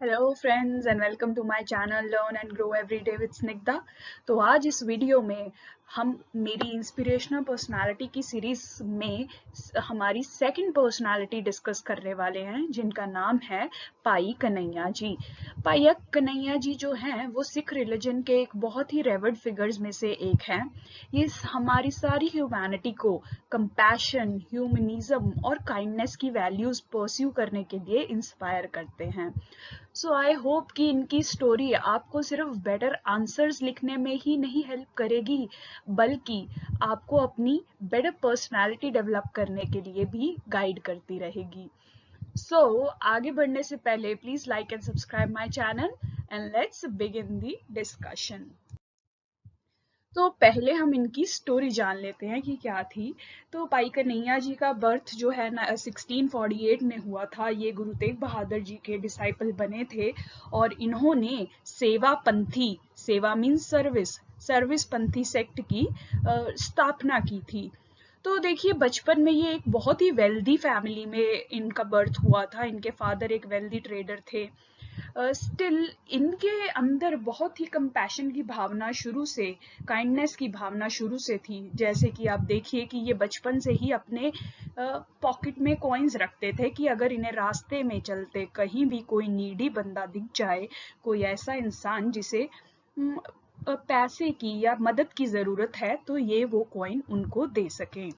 Hello friends and welcome to my channel learn and grow everyday with Snigdha. तो आज इस video में हम मेरी इंस्पिरेशनल पर्सनालिटी की सीरीज में हमारी सेकंड पर्सनालिटी डिस्कस करने वाले हैं, जिनका नाम है पाई कन्हैया जी। पाई कन्हैया जी जो हैं वो सिख रिलीजन के एक बहुत ही रेवर्ड फिगर्स में से एक हैं। ये हमारी सारी ह्यूमैनिटी को कंपैशन, ह्यूमनिज्म और काइंडनेस की वैल्यूज परस्यू करने के लिए इंस्पायर करते हैं। सो आई होप कि इनकी स्टोरी आपको सिर्फ बेटर आंसर्स लिखने में ही नहीं हेल्प करेगी, बल्कि आपको अपनी बेटर पर्सनालिटी डेवलप करने के लिए भी गाइड करती रहेगी। सो आगे बढ़ने से पहले please like and subscribe my channel and let's begin the discussion. तो पहले हम इनकी स्टोरी जान लेते हैं कि क्या थी। तो पाई कन्हैया जी का बर्थ जो है ना 1648 में हुआ था। ये गुरु तेग बहादुर जी के डिसाइपल बने थे और इन्होंने सेवा पंथी, सेवा मीन्स सर्विस, सर्विस पंथी सेक्ट की स्थापना की थी। तो देखिए, बचपन में ये एक बहुत ही वेल्दी फैमिली में इनका बर्थ हुआ था। इनके फादर एक वेल्दी ट्रेडर थे। स्टिल इनके अंदर बहुत ही कंपैशन की भावना शुरू से, काइंडनेस की भावना शुरू से थी। जैसे कि आप देखिए कि ये बचपन से ही अपने पॉकेट में कॉइन्स रखते थे कि अगर इन्हें रास्ते में चलते कहीं भी कोई नीडी बंदा दिख जाए, कोई ऐसा इंसान जिसे पैसे की या मदद की जरूरत है, तो ये वो कॉइन उनको दे सकें।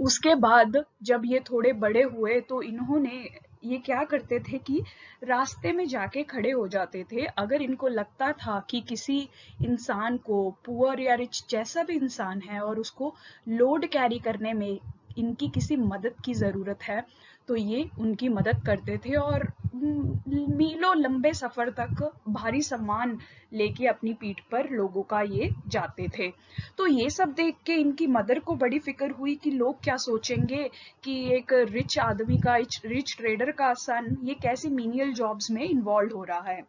उसके बाद जब ये थोड़े बड़े हुए तो इन्होंने ये क्या करते थे कि रास्ते में जाके खड़े हो जाते थे। अगर इनको लगता था कि किसी इंसान को, पुअर या रिच जैसा भी इंसान है, और उसको लोड कैरी करने में इनकी किसी मदद की ज़रूरत है, तो ये उनकी मदद करते थे और मीलों लंबे सफ़र तक भारी सामान लेके अपनी पीठ पर लोगों का ये जाते थे। तो ये सब देख के इनकी मदर को बड़ी फिक्र हुई कि लोग क्या सोचेंगे कि एक रिच आदमी का, रिच ट्रेडर का सन ये कैसे मीनियल जॉब्स में इन्वॉल्व हो रहा है।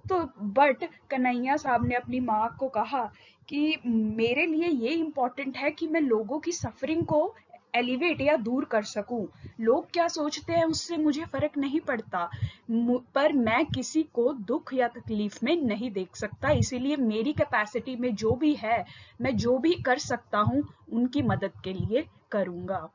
तो बट कन्हैया साहब ने अपनी माँ को कहा कि मेरे लिए ये इम्पोर्टेंट है कि मैं लोगों की सफरिंग को एलिवेट या दूर कर सकूं। लोग क्या सोचते हैं उससे मुझे फर्क नहीं पड़ता, पर मैं किसी को दुख या तकलीफ में नहीं देख सकता। इसीलिए मेरी कैपेसिटी में जो भी है, मैं जो भी कर सकता हूँ उनकी मदद के लिए करूँगा।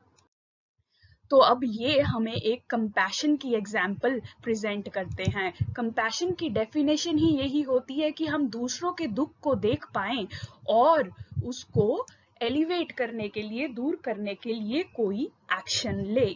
तो अब ये हमें एक कंपैशन की एग्जाम्पल प्रेजेंट करते हैं। कंपैशन की डेफिनेशन ही यही होती है कि हम दूसरों के दुख को देख पाएं और उसको एलिवेट करने के लिए, दूर करने के लिए कोई एक्शन ले।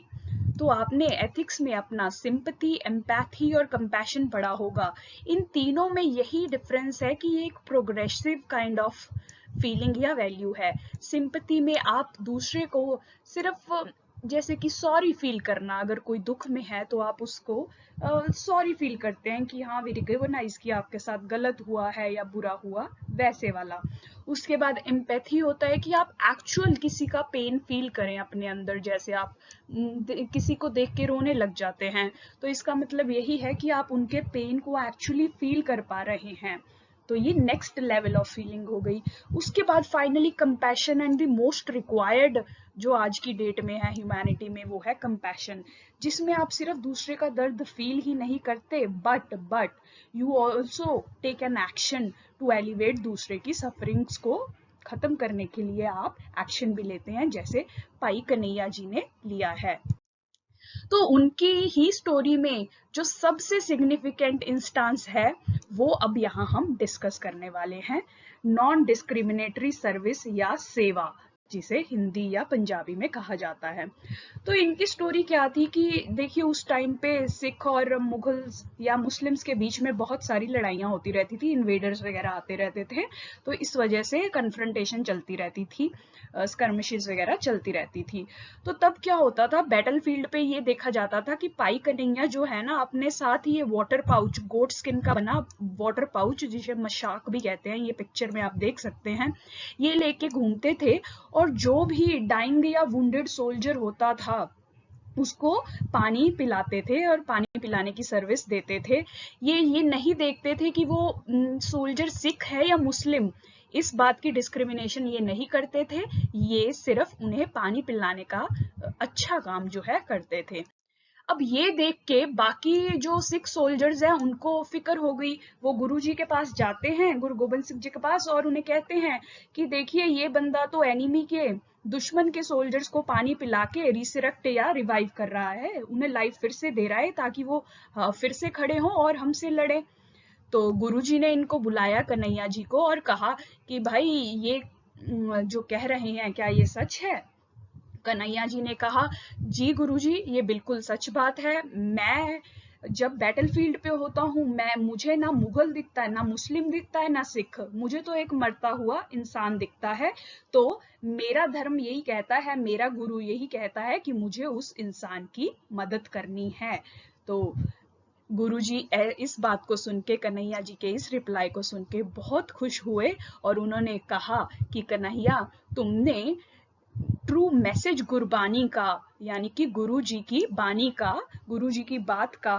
तो आपने एथिक्स में अपना सिंपैथी, एम्पैथी और कंपैशन पढ़ा होगा। इन तीनों में यही डिफरेंस है कि ये एक प्रोग्रेसिव काइंड ऑफ फीलिंग या वैल्यू है। सिंपैथी में आप दूसरे को सिर्फ, जैसे कि सॉरी फील करना, अगर कोई दुख में है तो आप उसको सॉरी फील करते हैं कि हाँ, वी रिकॉग्नाइज कि आपके साथ गलत हुआ है या बुरा हुआ, वैसे वाला। उसके बाद एम्पैथी होता है कि आप एक्चुअल किसी का पेन फील करें अपने अंदर। जैसे आप किसी को देख के रोने लग जाते हैं, तो इसका मतलब यही है कि आप उनके पेन को एक्चुअली फील कर पा रहे हैं। तो ये नेक्स्ट लेवल ऑफ फीलिंग हो गई। उसके बाद finally compassion, and the most required जो आज की डेट में है ह्यूमैनिटी में, वो है कंपैशन, जिसमें आप सिर्फ दूसरे का दर्द फील ही नहीं करते, but you also take an action to elevate दूसरे की सफरिंग्स को खत्म करने के लिए आप एक्शन भी लेते हैं, जैसे पाई कन्हैया जी ने लिया है। तो उनकी ही स्टोरी में जो सबसे सिग्निफिकेंट इंस्टांस है, वो अब यहाँ हम डिस्कस करने वाले हैं। नॉन डिस्क्रिमिनेटरी सर्विस या सेवा, जिसे हिंदी या पंजाबी में कहा जाता है। तो इनकी स्टोरी क्या थी कि देखिए, उस टाइम पे सिख और मुगल्स या मुस्लिम्स के बीच में बहुत सारी लड़ाइयाँ होती रहती थी, इन्वेडर्स वगैरह आते रहते थे, तो इस वजह से कन्फ्रंटेशन चलती रहती थी, स्कर्मिशेस वगैरह चलती रहती थी। तो तब क्या होता था, बैटल फील्ड पे ये देखा जाता था कि पाई कन्हैया जो है ना, अपने साथ ही ये वाटर पाउच, गोट स्किन का बना वाटर पाउच, जिसे मशाक भी कहते हैं, ये पिक्चर में आप देख सकते हैं, ये लेके घूमते थे। और जो भी डाइंग या वुंडेड सोल्जर होता था उसको पानी पिलाते थे और पानी पिलाने की सर्विस देते थे। ये नहीं देखते थे कि वो सोल्जर सिख है या मुस्लिम, इस बात की डिस्क्रिमिनेशन ये नहीं करते थे। ये सिर्फ उन्हें पानी पिलाने का अच्छा काम जो है करते थे। अब ये देख के बाकी जो सिख सोल्जर्स हैं उनको फिक्र हो गई। वो गुरुजी के पास जाते हैं, गुरु गोबिंद सिंह जी के पास, और उन्हें कहते हैं कि देखिए ये बंदा तो एनिमी के, दुश्मन के सोल्जर्स को पानी पिला के रिसरेक्ट या रिवाइव कर रहा है, उन्हें लाइफ फिर से दे रहा है ताकि वो फिर से खड़े हों और हमसे लड़े। तो गुरुजी ने इनको बुलाया कन्हैया जी को और कहा कि भाई ये जो कह रहे हैं क्या ये सच है? कन्हैया जी ने कहा, जी गुरुजी ये बिल्कुल सच बात है। मैं जब बैटलफील्ड पे होता हूँ, मुझे ना मुगल दिखता है, ना मुस्लिम दिखता है, ना सिख, मुझे तो एक मरता हुआ इंसान दिखता है। तो मेरा धर्म यही कहता है, मेरा गुरु यही कहता है कि मुझे उस इंसान की मदद करनी है। तो गुरुजी इस बात को सुन के, कन्हैया जी के इस रिप्लाई को सुन के बहुत खुश हुए और उन्होंने कहा कि कन्हैया, तुमने ट्रू मैसेज गुरबानी का, यानी कि गुरुजी की बानी का, गुरुजी की बात का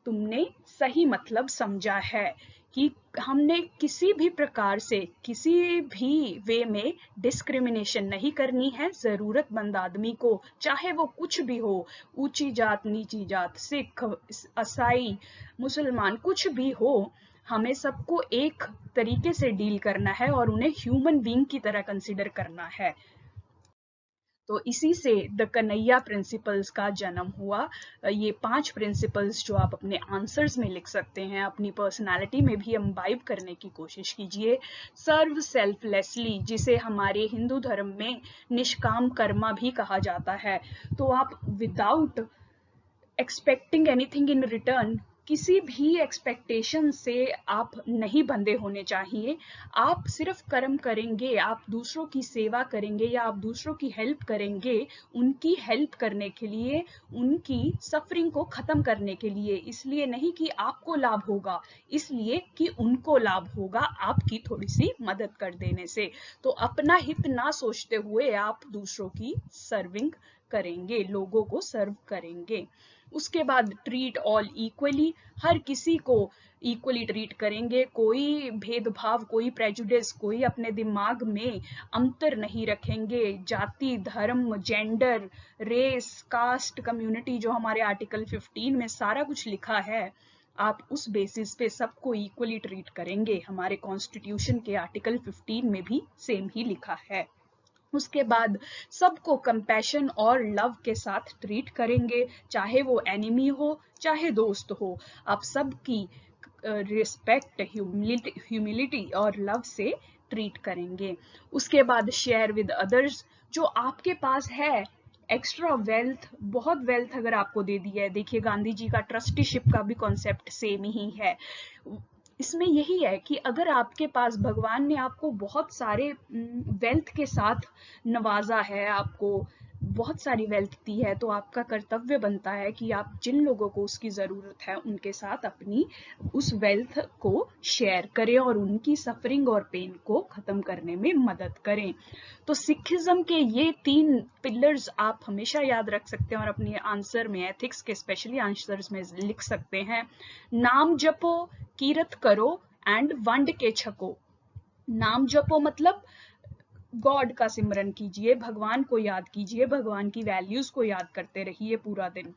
तुमने सही मतलब समझा है कि हमने किसी भी प्रकार से, किसी भी वे में डिस्क्रिमिनेशन नहीं करनी है जरूरतमंद आदमी को, चाहे वो कुछ भी हो, ऊंची जात नीची जात, सिख ईसाई मुसलमान कुछ भी हो, हमें सबको एक तरीके से डील करना है और उन्हें ह्यूमन बीइंग की तरह कंसिडर करना है। तो इसी से द कन्हैया प्रिंसिपल्स का जन्म हुआ। ये 5 प्रिंसिपल्स जो आप अपने आंसर्स में लिख सकते हैं, अपनी पर्सनालिटी में भी इम्बाइब करने की कोशिश कीजिए। सर्व सेल्फलेसली, जिसे हमारे हिंदू धर्म में निष्काम कर्मा भी कहा जाता है। तो आप without expecting anything in return, किसी भी एक्सपेक्टेशन से आप नहीं बंधे होने चाहिए। आप सिर्फ कर्म करेंगे, आप दूसरों की सेवा करेंगे या आप दूसरों की हेल्प करेंगे, उनकी हेल्प करने के लिए, उनकी सफरिंग को खत्म करने के लिए। इसलिए नहीं कि आपको लाभ होगा, इसलिए कि उनको लाभ होगा आपकी थोड़ी सी मदद कर देने से। तो अपना हित ना सोचते हुए आप दूसरों की सर्विंग करेंगे, लोगों को सर्व करेंगे। उसके बाद ट्रीट ऑल इक्वली, हर किसी को इक्वली ट्रीट करेंगे। कोई भेदभाव, कोई प्रेजुडिस, कोई अपने दिमाग में अंतर नहीं रखेंगे। जाति, धर्म, जेंडर, रेस, कास्ट, कम्युनिटी, जो हमारे आर्टिकल 15 में सारा कुछ लिखा है, आप उस बेसिस पे सबको इक्वली ट्रीट करेंगे। हमारे कॉन्स्टिट्यूशन के आर्टिकल 15 में भी सेम ही लिखा है। उसके बाद सबको कंपैशन और लव के साथ ट्रीट करेंगे, चाहे वो एनिमी हो चाहे दोस्त हो। आप सबकी रिस्पेक्ट, ह्यूमिलिटी और लव से ट्रीट करेंगे। उसके बाद शेयर विद अदर्स, जो आपके पास है एक्स्ट्रा वेल्थ, बहुत वेल्थ अगर आपको दे दी है, देखिए गांधी जी का ट्रस्टीशिप का भी कॉन्सेप्ट सेम ही है। इसमें यही है कि अगर आपके पास भगवान ने आपको बहुत सारे वेल्थ के साथ नवाजा है, आपको बहुत सारी वेल्थ दी है, तो आपका कर्तव्य बनता है कि आप जिन लोगों को उसकी जरूरत है उनके साथ अपनी उस वेल्थ को शेयर करें और उनकी सफरिंग और पेन को खत्म करने में मदद करें। तो सिखिज्म के ये 3 पिलर्स आप हमेशा याद रख सकते हैं और अपने आंसर में, एथिक्स के स्पेशली आंसर्स में लिख सकते हैं। नाम जपो, कीरत करो एंड वंड के छको। नाम जपो मतलब गॉड का सिमरन कीजिए, भगवान को याद कीजिए, भगवान की वैल्यूज को याद करते रहिए पूरा दिन।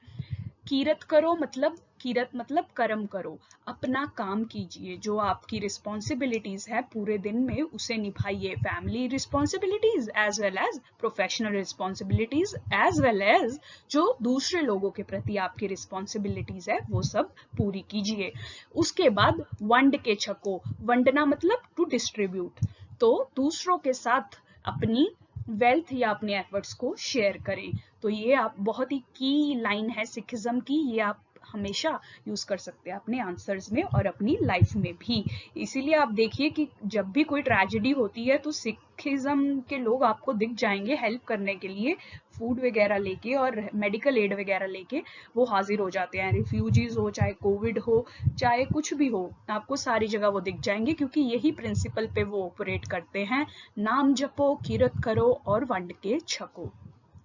कीरत करो मतलब, कीरत मतलब कर्म करो, अपना काम कीजिए, जो आपकी रिस्पॉन्सिबिलिटीज है पूरे दिन में उसे निभाइए। Family responsibilities as well as professional responsibilities, as well as जो दूसरे लोगों के प्रति आपकी रिस्पॉन्सिबिलिटीज है वो सब पूरी कीजिए। उसके बाद वंड के छको, वंडना मतलब टू डिस्ट्रीब्यूट, तो दूसरों के साथ अपनी वेल्थ या अपने एफर्ट्स को शेयर करें। तो ये आप बहुत ही की लाइन है सिखिज्म की, ये आप हमेशा यूज कर सकते हैं अपने आंसर्स में और अपनी लाइफ में भी। इसीलिए आप देखिए कि जब भी कोई ट्रेजेडी होती है तो सिखिज्म के लोग आपको दिख जाएंगे हेल्प करने के लिए, फूड वगैरह लेके और मेडिकल एड वगैरह लेके वो हाजिर हो जाते हैं। रिफ्यूजीज हो, चाहे कोविड हो, चाहे कुछ भी हो, आपको सारी जगह वो दिख जाएंगे क्योंकि यही प्रिंसिपल पे वो ऑपरेट करते हैं। नाम जपो, कीरत करो और वंड के छको।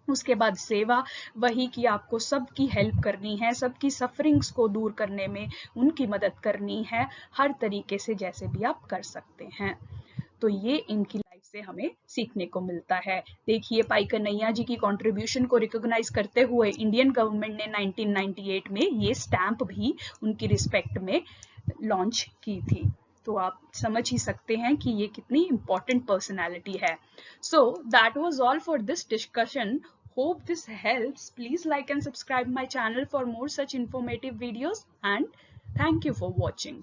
उसके बाद सेवा, वही कि आपको सबकी हेल्प करनी है, सबकी सफरिंग्स को दूर करने में उनकी मदद करनी है हर तरीके से, जैसे भी आप कर सकते हैं। तो ये इनकी लाइफ इससे हमें सीखने को मिलता है। देखिए, पाई कन्हैया जी की कंट्रीब्यूशन को रिकॉग्नाइज करते हुए इंडियन गवर्नमेंट ने 1998 में ये स्टैंप भी उनकी रिस्पेक्ट में लॉन्च की थी। तो आप समझ ही सकते हैं कि ये कितनी इंपॉर्टेंट पर्सनैलिटी है। So that was all for this discussion. Hope this helps. Please like and subscribe my channel for more such informative videos, and thank you for watching.